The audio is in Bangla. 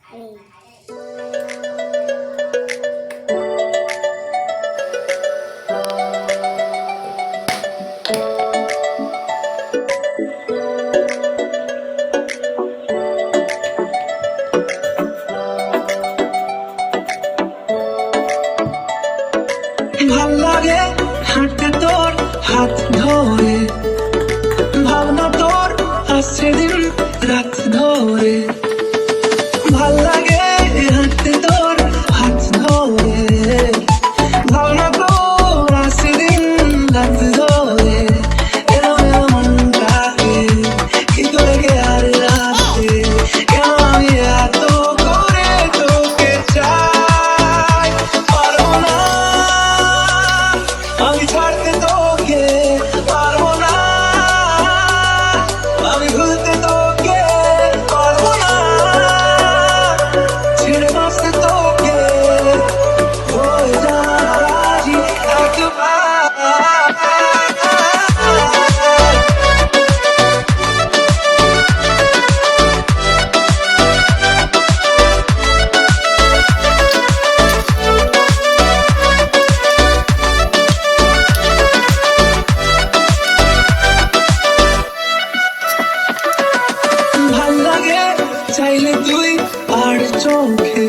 ভাল লাগে হাঁটতে তোর হাত ধরে, ভাবনা তোর আসছে দিন রাত ধরে। ভাল লাগে হাঁটতে তোর হাত ধরে, ভাবনা তোর আসছে দিন রাত ধরে। এলো মনটাকে কি করে গে আর রাতে, কেন আমি এত করে তোকে চাই। পারবো না আমি ছাড়তে তোকে, পারবো না আমি ভুলতে তোকে, পারবো না ছেড়ে বাঁচতে তোকে। হয়ে যা রাজি একবার। ভাল লাগে চাইলে তুই আর চোখে